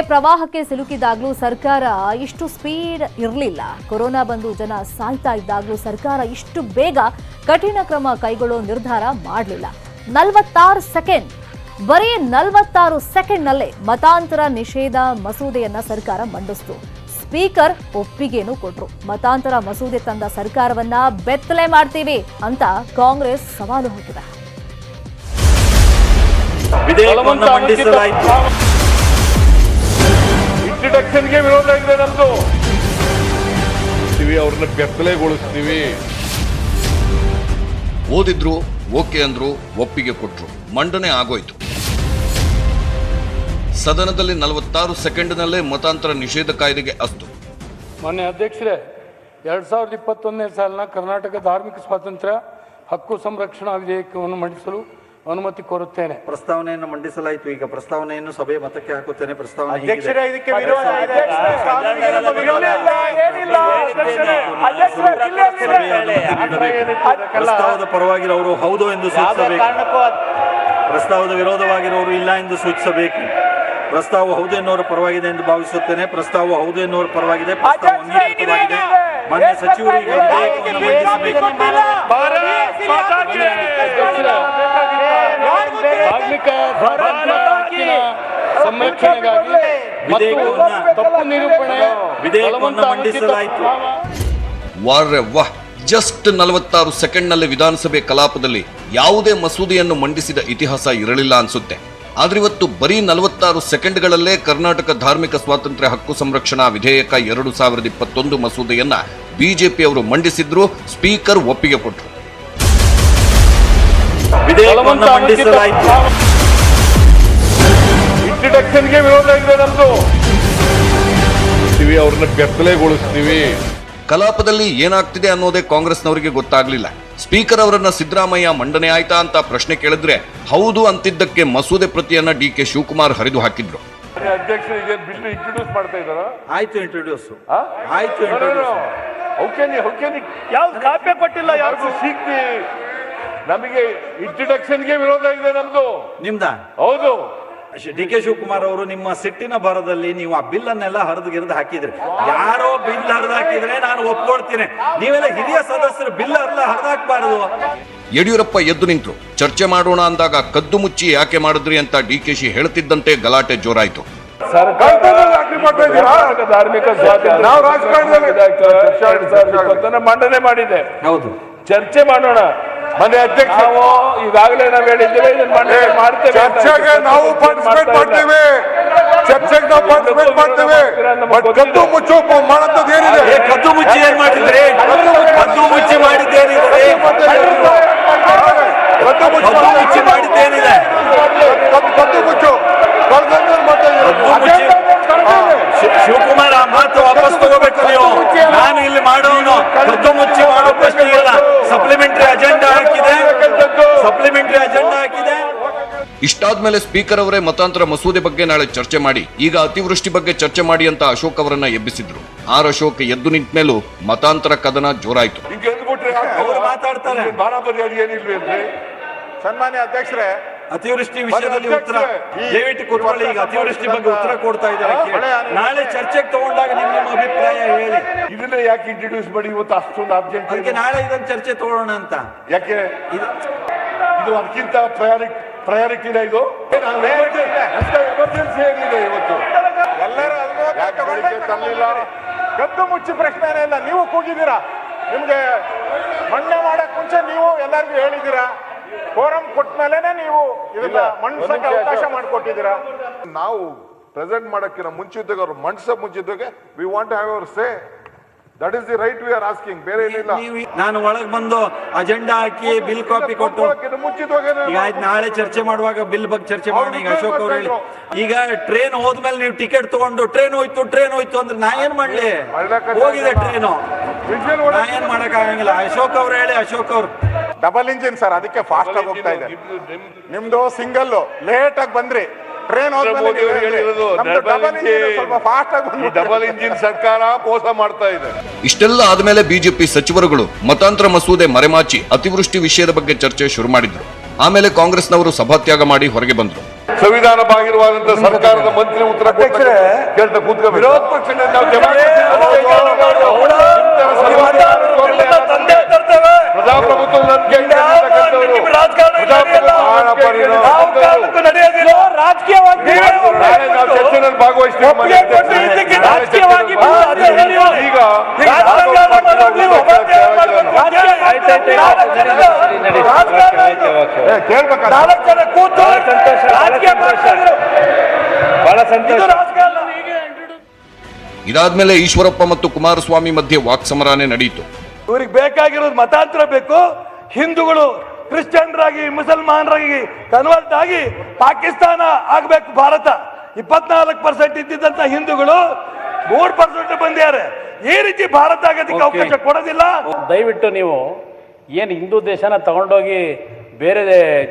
ಪ್ರವಾಹಕ್ಕೆ ಸಿಲುಕಿದಾಗಲೂ ಸರ್ಕಾರ ಇಷ್ಟು ಸ್ಪೀಡ್ ಇರಲಿಲ್ಲ. ಕೊರೋನಾ ಬಂದು ಜನ ಸಾಯ್ತಾ ಇದ್ದಾಗಲೂ ಸರ್ಕಾರ ಇಷ್ಟು ಬೇಗ ಕಠಿಣ ಕ್ರಮ ಕೈಗೊಳ್ಳೋ ನಿರ್ಧಾರ ಮಾಡಲಿಲ್ಲ. 46 ಸೆಕೆಂಡ್, ಬರೀ 46 ಸೆಕೆಂಡ್ನಲ್ಲೇ ಮತಾಂತರ ನಿಷೇಧ ಮಸೂದೆಯನ್ನ ಸರ್ಕಾರ ಮಂಡಿಸಿತು. ಸ್ಪೀಕರ್ ಒಪ್ಪಿಗೆನೂ ಕೊಟ್ರು. ಮತಾಂತರ ಮಸೂದೆ ತಂದ ಸರ್ಕಾರವನ್ನ ಬೆತ್ತಲೆ ಮಾಡ್ತೀವಿ ಅಂತ ಕಾಂಗ್ರೆಸ್ ಸವಾಲು ಹಾಕಿದೆ. ಇಂಟ್ರಡಕ್ಷನ್ಗೆ ವಿರೋಧ ಇದೆ ನಮ್ದು. ಅವ್ರನ್ನ ಬೆತ್ತಲೆಗೊಳಿಸ್ತೀವಿ. ಓದಿದ್ರು, ಓಕೆ ಅಂದ್ರು, ಒಪ್ಪಿಗೆ ಕೊಟ್ರು, ಮಂಡನೆ ಆಗೋಯ್ತು. ಸದನದಲ್ಲಿ 46 ಸೆಕೆಂಡ್ನಲ್ಲೇ ಮತಾಂತರ ನಿಷೇಧ ಕಾಯ್ದೆಗೆ ಅಸ್ತು. ಮಾನ್ಯ ಅಧ್ಯಕ್ಷರೇ, 2021ನೇ ಸಾಲಿನ ಕರ್ನಾಟಕ ಧಾರ್ಮಿಕ ಸ್ವಾತಂತ್ರ್ಯ ಹಕ್ಕು ಸಂರಕ್ಷಣಾ ವಿಧೇಯಕವನ್ನು ಮಂಡಿಸಲು ಅನುಮತಿ ಕೋರುತ್ತೇನೆ. ಪ್ರಸ್ತಾವನೆಯನ್ನು ಮಂಡಿಸಲಾಯಿತು. ಈಗ ಪ್ರಸ್ತಾವನೆಯನ್ನು ಸಭೆ ಮತಕ್ಕೆ ಹಾಕುತ್ತೇನೆ. ಪ್ರಸ್ತಾವನೆ ಪ್ರಸ್ತಾವದ ಪರವಾಗಿರೋರು ಹೌದು ಎಂದು ಸೂಚಿಸಬೇಕು. ಪ್ರಸ್ತಾವದ ವಿರೋಧವಾಗಿರೋರು ಇಲ್ಲ ಎಂದು ಸೂಚಿಸಬೇಕು. ಪ್ರಸ್ತಾವ ಹೌದು ಎನ್ನುವರ ಪರವಾಗಿದೆ ಎಂದು ಭಾವಿಸುತ್ತೇನೆ. ಪ್ರಸ್ತಾವ ಹೌದು ಎನ್ನುವರ ಪರವಾಗಿದೆ. ಪ್ರಸ್ತಾವ ಅಂಗೀಕೃತವಾಗಿದೆ. ಮಾನ್ಯ ಸಚಿವರು ಈಗ ವಿಧೇಯಕವನ್ನು ಮಂಡಿಸಬೇಕು. ವಿಧೇಯಕವನ್ನು ಮಂಡಿಸಲಾಯಿತು. ವಾರ್ರೆ ವಾಹ್! ಜಸ್ಟ್ 46 ಸೆಕೆಂಡ್ನಲ್ಲಿ ವಿಧಾನಸಭೆ ಕಲಾಪದಲ್ಲಿ ಯಾವುದೇ ಮಸೂದೆಯನ್ನು ಮಂಡಿಸಿದ ಇತಿಹಾಸ ಇರಲಿಲ್ಲ ಅನ್ಸುತ್ತೆ. ಆದ್ರೆ ಇವತ್ತು ಬರೀ 46 ಸೆಕೆಂಡ್ಗಳಲ್ಲೇ ಕರ್ನಾಟಕ ಧಾರ್ಮಿಕ ಸ್ವಾತಂತ್ರ್ಯ ಹಕ್ಕು ಸಂರಕ್ಷಣಾ ವಿಧೇಯಕ 2021 ಮಸೂದೆಯನ್ನ ಬಿಜೆಪಿ ಅವರು ಮಂಡಿಸಿದ್ರು. ಸ್ಪೀಕರ್ ಒಪ್ಪಿಗೆ ಕೊಟ್ಟರು. ವಿಧೇಯಕವನ್ನು ಮಂಡಿಸಲಾಯಿತು. ಇಂಟ್ರಡಕ್ಷನ್ಗೆ ವಿರೋಧ ಇದೆ ನಮ್ದು. ಅವ್ರನ್ನ ಬೆತ್ತಲೆಗೊಳಿಸ್ತೀವಿ. ಕಲಾಪದಲ್ಲಿ ಏನಾಗ್ತಿದೆ ಅನ್ನೋದೇ ಕಾಂಗ್ರೆಸ್ನವರಿಗೆ ಗೊತ್ತಾಗ್ಲಿಲ್ಲ. ಸ್ಪೀಕರ್ ಅವರನ್ನ ಸಿದ್ದರಾಮಯ್ಯ ಮಂಡನೆ ಆಯ್ತಾ ಅಂತ ಪ್ರಶ್ನೆ ಕೇಳಿದ್ರೆ ಹೌದು ಅಂತಿದ್ದಕ್ಕೆ ಮಸೂದೆ ಪ್ರತಿಯನ್ನ ಡಿ.ಕೆ. ಶಿವಕುಮಾರ್ ಹರಿದು ಹಾಕಿದ್ರು. ಅಧ್ಯಕ್ಷರಿಗೆ ಬಿಲ್ ಇಂಟ್ರೊಡ್ಯೂಸ್ ಮಾಡ್ತಾ ಇದ್ದಾರಾ? ಆಯ್ತು ಇಂಟ್ರೊಡ್ಯೂಸ್. ಯಾವ್ದು ಕಾಪಿ ಕೊಟ್ಟಿಲ್ಲ, ಯಾವ್ದು ಸಿಗ್ತಿ. ನಮಗೆ ಇಂಟ್ರಡಕ್ಷನ್ಗೆ ವಿರೋಧ ಇದೆ ನಮ್ದು. ನಿಮ್ದ? ಹೌದು. ಡಿ.ಕೆ. ಶಿವಕುಮಾರ್ ಅವರು ನಿಮ್ಮ ಸಿಟ್ಟಿನ ಭರದಲ್ಲಿ ನೀವು ಆ ಬಿಲ್ ಅನ್ನೆಲ್ಲ ಹರಿದು ಹಾಕಿದ್ರಿ. ಯಾರೋ ಬಿಲ್ ಹರಿದು ಹಾಕಿದ್ರೆ ನಾನು ಒಪ್ಕೊಳ್ತೀನಿ. ನೀವೆಲ್ಲ ಹಿರಿಯ ಸದಸ್ಯರು ಬಿಲ್ ಎಲ್ಲ ಹರಿದಾಕ್ಬಾರದು. ಯಡಿಯೂರಪ್ಪ ಎದ್ದು ನಿಂತರು. ಚರ್ಚೆ ಮಾಡೋಣ ಅಂದಾಗ ಕದ್ದು ಮುಚ್ಚಿ ಯಾಕೆ ಮಾಡಿದ್ರಿ ಅಂತ ಡಿ.ಕೆ.ಶಿ ಹೇಳ್ತಿದ್ದಂತೆ ಗಲಾಟೆ ಜೋರಾಯ್ತು. ಧಾರ್ಮಿಕ ಸ್ವಾತಂತ್ರ್ಯ ನಾವು ರಾಜಕಾರಣದಲ್ಲಿ ಮಂಡನೆ ಮಾಡಿದೆ. ಹೌದು, ಚರ್ಚೆ ಮಾಡೋಣ. ಮನೆ ಅಧ್ಯಕ್ಷ, ಈಗಾಗಲೇ ನಾವು ಹೇಳಿದ್ದೇವೆ, ಮಾಡ್ತೇವೆ. ಚರ್ಚೆಗೆ ನಾವು ಪಾರ್ಟಿಸಿಪೇಟ್ ಮಾಡ್ತೇವೆ. ಚರ್ಚೆಗೆ ನಾವು ಪಾರ್ಟಿಸಿಪೇಟ್ ಮಾಡ್ತೇವೆ. ಕದ್ದು ಮುಚ್ಚು ಮಾಡೋದು ಏನಿದೆ? ಕದ್ದು ಮುಚ್ಚಿ ಏನ್ ಮಾಡಿದ್ರಿ? ಕದ್ದು ಮುಚ್ಚಿ ಮಾಡಿದ್ದೇನಿದೆ? ಕದ್ದು ಮುಚ್ಚಿ ಮಾಡಿದ್ದೇನಿದೆ? ಕದ್ದು ಮುಚ್ಚು ಶಿವಕುಮಾರ್, ಆ ಮಾತು ವಾಪಸ್ ತಗೋಬೇಕು ನೀವು. ನಾನು ಇಲ್ಲಿ ಮಾಡೋನು ಕದ್ದು ಮುಚ್ಚಿ ಮಾಡೋ ಪ್ರಶ್ನೆ ಇಲ್ಲ. ಸಪ್ಲಿಮೆಂಟರಿ ಅಜೆಂಡಾ ಹಾಕಿದೆ. ಇಷ್ಟಾದ್ಮೇಲೆ ಸ್ಪೀಕರ್ ಅವರೇ ಮತಾಂತರ ಮಸೂದೆ ಬಗ್ಗೆ ನಾಳೆ ಚರ್ಚೆ ಮಾಡಿ, ಈಗ ಅತಿವೃಷ್ಟಿ ಬಗ್ಗೆ ಚರ್ಚೆ ಮಾಡಿ ಅಂತ ಅಶೋಕ್ ಅವರನ್ನ ಎಬ್ಬಿಸಿದ್ರು. ಅಶೋಕ್ ಎದ್ದು ನಿಂತ ಮೇಲೂ ಮತಾಂತರ ಕದನ ಜೋರಾಯ್ತು. ಮಾತಾಡ್ತಾರೆ. ಸನ್ಮಾನ್ಯ ಅಧ್ಯಕ್ಷರೇ, ಅತಿವೃಷ್ಟಿ ವಿಷಯದಲ್ಲಿ ಉತ್ತರ ದಯವಿಟ್ಟು ಕೂತ್ಕೊಳ್ಳಿ. ಈಗ ಅತಿವೃಷ್ಟಿ ಬಗ್ಗೆ ಉತ್ತರ ಕೊಡ್ತಾ ಇದ್ದಾರೆ. ನಾಳೆ ಚರ್ಚೆಗೆ ತಗೊಂಡಾಗ ನಿಮ್ಮ ಅಭಿಪ್ರಾಯ ಹೇಳಿ. ಇದನ್ನ ಯಾಕೆ ಇಂಟ್ರೊಡ್ಯೂಸ್ ಮಾಡಿ ಇವತ್ತು ಅಷ್ಟೊಂದು ಅರ್ಜೆಂಟ್? ಅದಕ್ಕೆ ನಾಳೆ ಇದನ್ನ ಚರ್ಚೆ ತಗೊಳ್ಳೋಣ ಅಂತ. ಯಾಕೆ ಇದು ಅದಕ್ಕಿಂತ ಪ್ರಯಾರಿಟಿ ಇದು? ಎಮರ್ಜೆನ್ಸಿ ಏನಿದೆ ಇವತ್ತು? ತರಲಿಲ್ಲ. ಕದ್ದು ಮುಚ್ಚಿ ಪ್ರಶ್ನೆನೇ ಇಲ್ಲ. ನೀವು ಕೂಗಿದ್ದೀರಾ. ನಿಮ್ಗೆ ಮಂಡನೆ ಮಾಡಕ್ ಮುಂಚೆ ನೀವು ಎಲ್ಲರಿಗೂ ಹೇಳಿದ್ದೀರಾ. ಫೋರಂ ಕೊಟ್ಟ ಮೇಲೆನೆ ನೀವು ಇದನ್ನ ಮಂಡಿಸಕ್ಕೆ ಅವಕಾಶ ಮಾಡಿಕೊಟ್ಟಿದ್ದೀರಾ. ನಾವು ಪ್ರೆಸೆಂಟ್ ಮಾಡಕ್ಕಿಂತ ಮುಂಚಿದ್ದಾಗ ಅವ್ರು ಮಂಡಿಸಕ್ ಮುಂಚಿದ್ದಾಗ we want to have our say. That is the right we are asking. ಬೇರೆ ಏನಿಲ್ಲ. ನಾನು ಒಳಗೆ ಬಂದು ಅಜೆಂಡಾ ಹಾಕಿ ಬಿಲ್ ಕಾಪಿ ಕೊಟ್ಟು ಈಗ ಆಯ್ತು. ನಾಳೆ ಚರ್ಚೆ ಮಾಡುವಾಗ ಬಿಲ್ ಬಗ್ಗೆ ಚರ್ಚೆ ಮಾಡೋಣ. ಈಗ ಅಶೋಕ್ ಅವ್ರು ಹೇಳಿ, ಈಗ ಟ್ರೈನ್ ಹೋದ್ಮೇಲೆ ನೀವು ಟಿಕೆಟ್ ತಗೊಂಡು ಟ್ರೈನ್ ಹೋಯ್ತು ಅಂದ್ರೆ ನಾ ಏನ್ ಮಾಡ್ಲಿ? ಹೋಗಿದೆ ಟ್ರೈನು, ನಾ ಏನ್ ಮಾಡಕ್ ಆಗಂಗಿಲ್ಲ. ಅಶೋಕ್ ಅವ್ರು ಹೇಳಿ. ಅಶೋಕ್ ಅವ್ರು ಡಬಲ್ ಇಂಜಿನ್ ಸರ್, ಅದಕ್ಕೆ ಫಾಸ್ಟ್ ಆಗಿ ಹೋಗ್ತಾ ಇದೆ. ನಿಮ್ದು ಸಿಂಗಲ್ ಲೇಟ್ ಆಗಿ ಬಂದ್ರಿ. ಟ್ರೈನ್ ಡಬಲ್ ಇಂಜಿನ್ ಸರ್ಕಾರ ಮೋಸ ಮಾಡ್ತಾ ಇದೆ. ಇಷ್ಟೆಲ್ಲ ಆದ್ಮೇಲೆ ಬಿಜೆಪಿ ಸಚಿವರುಗಳು ಮತಾಂತರ ಮಸೂದೆ ಮರೆಮಾಚಿ ಅತಿವೃಷ್ಟಿ ವಿಷಯದ ಬಗ್ಗೆ ಚರ್ಚೆ ಶುರು ಮಾಡಿದ್ರು. ಆಮೇಲೆ ಕಾಂಗ್ರೆಸ್ನವರು ಸಭಾತ್ಯಾಗ ಮಾಡಿ ಹೊರಗೆ ಬಂದ್ರು. ಸಂವಿಧಾನ ಬಾಹಿರವಾದಂತ ಸರ್ಕಾರದ ಮಂತ್ರಿ ಉತ್ತರ ಅಧ್ಯಕ್ಷರೇ, ಕೇಳ್ತಾ ಕೂತ್ಕೋಬೇಕು. ವಿರೋಧ ಪಕ್ಷದ ನಾವು ಪ್ರಜಾಪ್ರಭುತ್ವ ರಾಜಕೀಯವಾಗಿ ನಾವು ಚರ್ಚೆನಲ್ಲಿ ಭಾಗವಹಿಸ್ತೀವಿ. ಈಗ ಇದಾದ್ಮೇಲೆ ಈಶ್ವರಪ್ಪ ಮತ್ತು ಕುಮಾರಸ್ವಾಮಿ ಮಧ್ಯೆ ವಾಕ್ಸಮರಾನೇ ನಡೆಯಿತು. ಇವ್ರಿಗೆ ಬೇಕಾಗಿರೋದು ಮತಾಂತರ ಬೇಕು. ಹಿಂದೂಗಳು ಕ್ರಿಶ್ಚಿಯನ್ರಾಗಿ ಮುಸಲ್ಮಾನರಾಗಿ ಕನ್ವರ್ಟ್ ಆಗಿ ಪಾಕಿಸ್ತಾನ ಆಗ್ಬೇಕು. ಭಾರತ 24% ಇದ್ದಿದ್ದಂತ ಹಿಂದೂಗಳು 3% ಬಂದಿದ್ದಾರೆ. ಈ ರೀತಿ ಭಾರತ ಆಗೋದಕ್ಕೆ ಅವಕಾಶ ಕೊಡೋದಿಲ್ಲ. ದಯವಿಟ್ಟು ನೀವು ಏನು ಹಿಂದೂ ದೇಶನ ತಗೊಂಡೋಗಿ ಬೇರೆ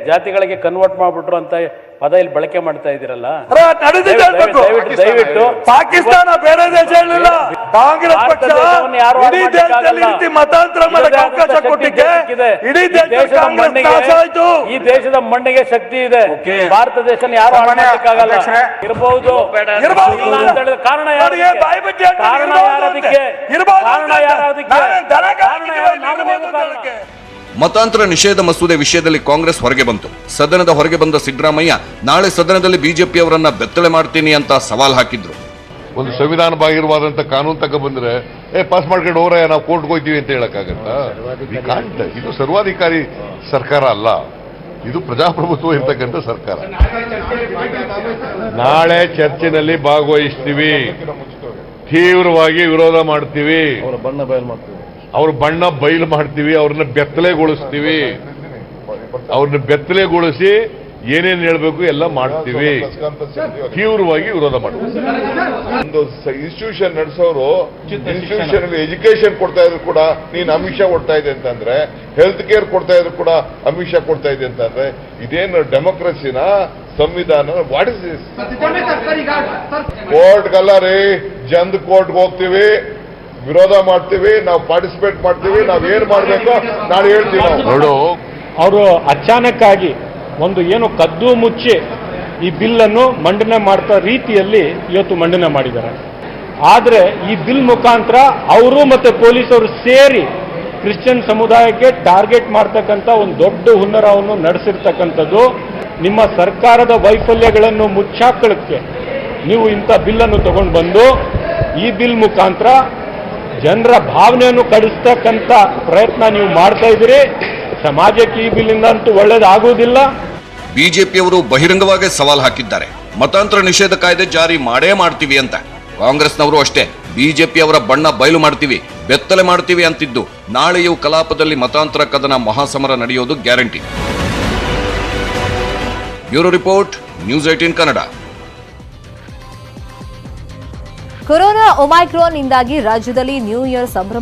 ಜಾತಿಗಳಿಗೆ ಕನ್ವರ್ಟ್ ಮಾಡ್ಬಿಟ್ರು ಅಂತ ಪದ ಇಲ್ಲಿ ಬಳಕೆ ಮಾಡ್ತಾ ಇದ್ದೀರಲ್ಲ, ದಯವಿಟ್ಟು ಪಾಕಿಸ್ತಾನ ಬೇರೆ ದೇಶ ಹೇಳಿಲ್ಲ. ಕಾಂಗ್ರೆಸ್ ಪಕ್ಷ ಇಡೀ ದೇಶದಲ್ಲಿ ರೀತಿ ಮತಾಂತರ ಮಾಡಕ್ಕೆ ಅವಕಾಶ ಕೊಟ್ಟಿದೆ. ಇಡೀ ದೇಶದ ಮಣ್ಣಿಗೆ, ಈ ದೇಶದ ಮಣ್ಣಿಗೆ ಶಕ್ತಿ ಇದೆ. ಭಾರತ ದೇಶನ ಯಾರು ಮಾಡಕ್ಕಾಗಲ್ಲ. ಇರಬಹುದು, ಕಾರಣ ಯಾರು? ಕಾರಣ ಯಾರದಕ್ಕೆ? ಕಾರಣ ಯಾರದಕ್ಕೆ? ಮತಾಂತರ ನಿಷೇಧ ಮಸೂದೆ ವಿಷಯದಲ್ಲಿ ಕಾಂಗ್ರೆಸ್ ಹೊರಗೆ ಬಂತು. ಸದನದ ಹೊರಗೆ ಬಂದ ಸಿದ್ದರಾಮಯ್ಯ ನಾಳೆ ಸದನದಲ್ಲಿ ಬಿಜೆಪಿಯವರನ್ನ ಬೆತ್ತಲೆ ಮಾಡ್ತೀನಿ ಅಂತ ಸವಾಲ್ ಹಾಕಿದ್ರು. ಒಂದು ಸಂವಿಧಾನ ಬಾಹಿರವಾದಂತ ಕಾನೂನು ತಗ ಬಂದ್ರೆ ಪಾಸ್ ಮಾಡ್ಕೊಂಡು ಹೋರ ನಾವು ಕೋರ್ಟ್ಗೆ ಹೋಗ್ತೀವಿ ಅಂತ ಹೇಳಕ್ಕಾಗತ್ತಾ? ಇದು ಸರ್ವಾಧಿಕಾರಿ ಸರ್ಕಾರ ಅಲ್ಲ, ಇದು ಪ್ರಜಾಪ್ರಭುತ್ವ ಇರ್ತಕ್ಕಂಥ ಸರ್ಕಾರ. ನಾಳೆ ಚರ್ಚೆನಲ್ಲಿ ಭಾಗವಹಿಸ್ತೀವಿ, ತೀವ್ರವಾಗಿ ವಿರೋಧ ಮಾಡ್ತೀವಿ, ಅವ್ರ ಬಣ್ಣ ಬಯಲು ಮಾಡ್ತೀವಿ, ಅವ್ರನ್ನ ಬೆತ್ತಲೆಗೊಳಿಸ್ತೀವಿ, ಅವ್ರನ್ನ ಬೆತ್ತಲೆಗೊಳಿಸಿ ಏನೇನು ಹೇಳ್ಬೇಕು ಎಲ್ಲ ಮಾಡ್ತೀವಿ, ತೀವ್ರವಾಗಿ ವಿರೋಧ ಮಾಡ್ತೀವಿ. ಒಂದು ಇನ್ಸ್ಟಿಟ್ಯೂಷನ್ ನಡೆಸೋರು ಇನ್ಸ್ಟಿಟ್ಯೂಷನ್ ಎಜುಕೇಶನ್ ಕೊಡ್ತಾ ಇದ್ರು ಕೂಡ ನೀನ್ ಅಮಿಷ ಕೊಡ್ತಾ ಇದೆ ಅಂತಂದ್ರೆ, ಹೆಲ್ತ್ ಕೇರ್ ಕೊಡ್ತಾ ಇದ್ರು ಕೂಡ ಅಮಿಷ ಕೊಡ್ತಾ ಇದೆ ಅಂತಂದ್ರೆ ಇದೇನು ಡೆಮೋಕ್ರಸಿನ ಸಂವಿಧಾನ? What is this? ಕೋರ್ಟ್ಗಲ್ಲ ರೀ, ಜಂದ್ ಕೋರ್ಟ್ಗೆ ಹೋಗ್ತೀವಿ, ವಿರೋಧ ಮಾಡ್ತೀವಿ, ನಾವು ಪಾರ್ಟಿಸಿಪೇಟ್ ಮಾಡ್ತೀವಿ, ನಾವ್ ಏನ್ ಮಾಡ್ಬೇಕು ನಾಳೆ ಹೇಳ್ತೀವಿ. ನೋಡು, ಅವರು ಅಚಾನಕ್ ಆಗಿ ಒಂದು ಏನು ಕದ್ದು ಮುಚ್ಚಿ ಈ ಬಿಲ್ಲನ್ನು ಮಂಡನೆ ಮಾಡ್ತಾ ರೀತಿಯಲ್ಲಿ ಇವತ್ತು ಮಂಡನೆ ಮಾಡಿದ್ದಾರೆ. ಆದರೆ ಈ ಬಿಲ್ ಮುಖಾಂತರ ಅವರು ಮತ್ತೆ ಪೊಲೀಸರು ಸೇರಿ ಕ್ರಿಶ್ಚಿಯನ್ ಸಮುದಾಯಕ್ಕೆ ಟಾರ್ಗೆಟ್ ಮಾಡ್ತಕ್ಕಂಥ ಒಂದು ದೊಡ್ಡ ಹುನ್ನರವನ್ನು ನಡೆಸಿರ್ತಕ್ಕಂಥದ್ದು. ನಿಮ್ಮ ಸರ್ಕಾರದ ವೈಫಲ್ಯಗಳನ್ನು ಮುಚ್ಚಾಕೊಳ್ಳಕ್ಕೆ ನೀವು ಇಂಥ ಬಿಲ್ಲನ್ನು ತಗೊಂಡು ಬಂದು ಈ ಬಿಲ್ ಮುಖಾಂತರ ಜನರ ಭಾವನೆಯನ್ನು ಕಡಿಸ್ತಕ್ಕಂಥ ಪ್ರಯತ್ನ ನೀವು ಮಾಡ್ತಾ ಇದ್ದೀರಿ. ಸಮಾಜಕ್ಕೆ ಈ ಬಿಲ್ಲಿಂದ ಅಂತೂ ಒಳ್ಳೇದಾಗುವುದಿಲ್ಲ. ಬಿಜೆಪಿಯವರು ಬಹಿರಂಗವಾಗಿ ಸವಾಲ್ ಹಾಕಿದ್ದಾರೆ, ಮತಾಂತರ ನಿಷೇಧ ಕಾಯ್ದೆ ಜಾರಿ ಮಾಡೇ ಮಾಡ್ತೀವಿ ಅಂತ. ಕಾಂಗ್ರೆಸ್ನವರು ಅಷ್ಟೇ, ಬಿಜೆಪಿಯವರ ಬಣ್ಣ ಬಯಲು ಮಾಡ್ತೀವಿ, ಬೆತ್ತಲೆ ಮಾಡ್ತೀವಿ ಅಂತಿದ್ದು ನಾಳೆಯೂ ಕಲಾಪದಲ್ಲಿ ಮತಾಂತರ ಕದನ ಮಹಾಸಮರ ನಡೆಯೋದು guarantee. Bureau report, news 18 Kannada. Corona Omicron ಇಂದಾಗಿ ರಾಜ್ಯದಲ್ಲಿ ನ್ಯೂ ಇಯರ್ ಸಂಭ್ರಮ